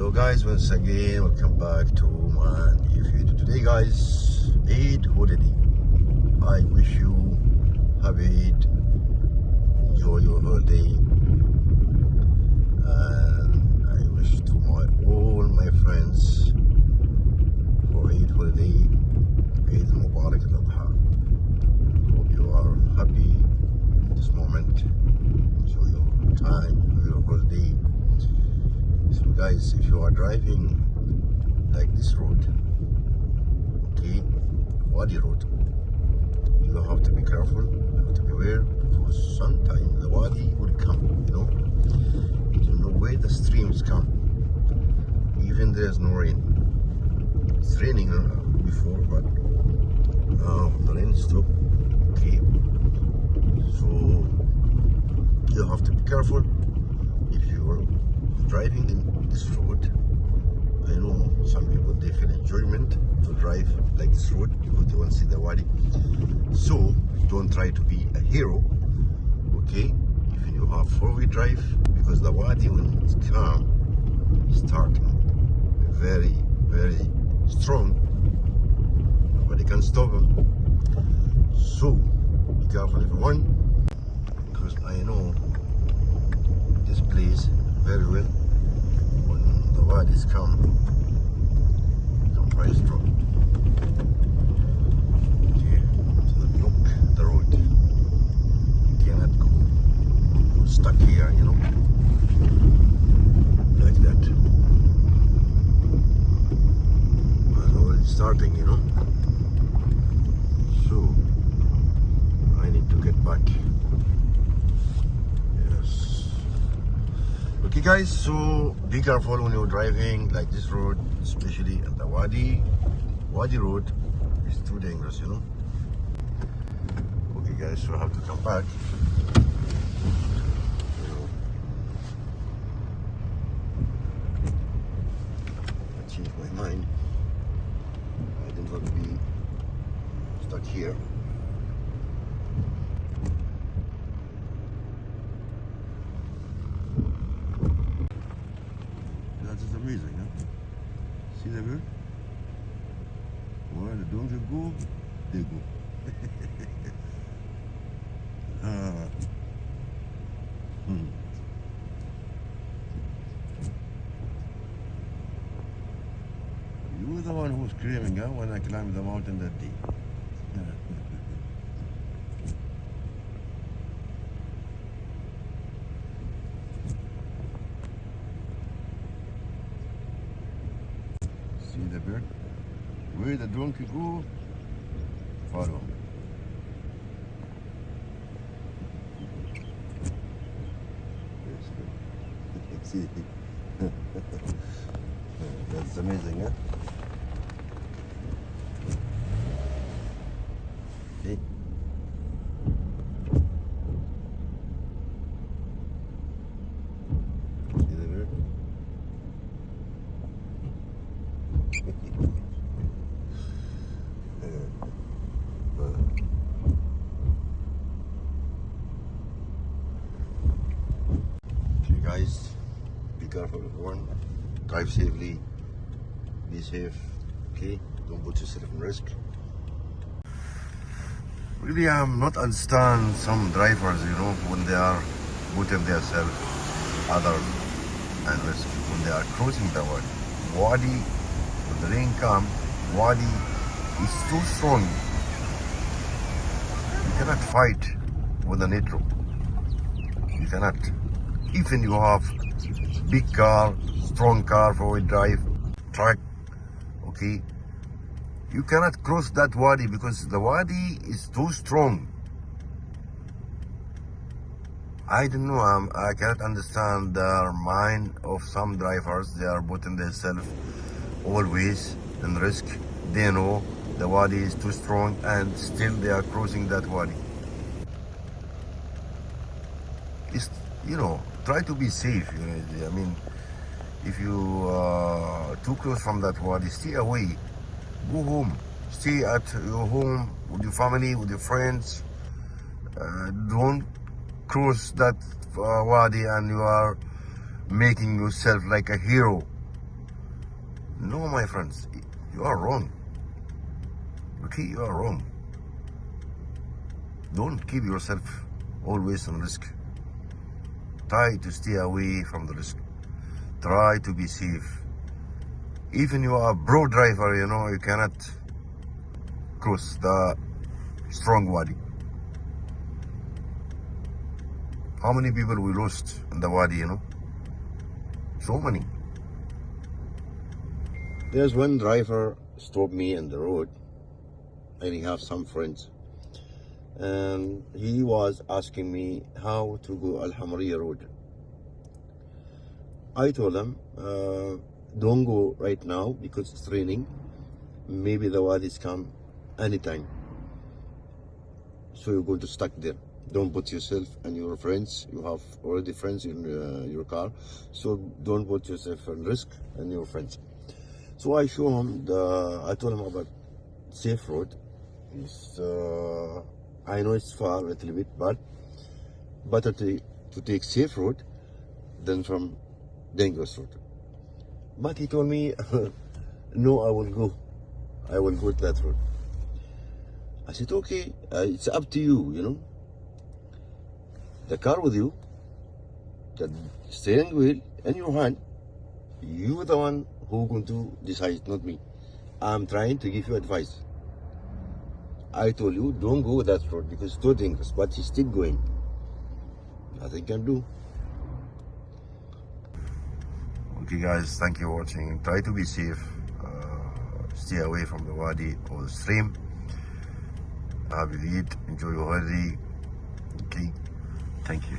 Hello guys, once again welcome back to my new video. Today guys, Eid holiday. I wish you have Eid, enjoy your holiday, and I wish to all my friends for Eid holiday, Eid Mubarak al-Adha. Hope you are happy in this moment, enjoy your time, your holiday. So guys, if you are driving like this road, okay, wadi road, you have to be careful, you have to be aware, because sometimes the wadi will come, you don't know where the streams come, even there's no rain. It's raining before, but now the rain stopped, okay, so you have to be careful if you are driving in this road. I know some people, they feel enjoyment to drive like this road because they want to see the wadi. So don't try to be a hero, okay? If you have four-wheel drive, because the wadi when it's calm, starting very, very strong, nobody can stop them. So be careful everyone, because I know this place very well. When the wadis come very strong. Okay, so look the road. You cannot go stuck here, like that. But already starting, So I need to get back. Okay guys, so be careful when you're driving like this road, especially at the wadi road. It's too dangerous, Okay guys, so I have to come back. I changed my mind. I didn't want to be stuck here. It's amazing, huh? See the bird? Where the dogs go, they go. You were the one who was screaming, huh, when I climbed the mountain that day. See the bird? Where the donkey go, follow. See? That's amazing, huh? Hey. See the bird? Okay guys, be careful everyone, drive safely, be safe, okay, don't put yourself in risk. Really, I'm not understand some drivers, when they are putting themselves others and risk when they are crossing the wadi. When the rain comes, wadi is too strong. You cannot fight with a nitro. You cannot. Even you have big car, strong car, four-wheel drive, truck, okay, you cannot cross that wadi because the wadi is too strong. I don't know, I cannot understand the mind of some drivers. They are putting themselves always in risk. They know the wadi is too strong and still they are crossing that wadi. It's, try to be safe. I mean, if you are too close from that wadi, stay away. Go home. Stay at your home with your family, with your friends. Don't cross that wadi and you are making yourself like a hero. No, my friends, you are wrong. Okay, you are wrong. Don't keep yourself always on risk. Try to stay away from the risk. Try to be safe. Even you are a pro driver, you cannot cross the strong wadi. How many people we lost in the wadi, So many. There's one driver stopped me on the road, and he have some friends. And he was asking me how to go Al Hamriya road. I told him, don't go right now because it's raining. Maybe the wadis come anytime. So you're going to stuck there. Don't put yourself and your friends. You have already friends in your car. So don't put yourself at risk and your friends. So I show him I told him about safe road. I know it's far a little bit, but better to take safe road than from dangerous road. But he told me, no, I will go to that road. I said, okay, it's up to you, The car with you, the steering wheel in your hand, you the one who going to decide, not me. I'm trying to give you advice. I told you, don't go that road because it's too dangerous, but he's still going. Nothing can do. Okay guys, thank you for watching. Try to be safe. Stay away from the wadi or the stream. Have you eat, enjoy your holiday. Okay, thank you.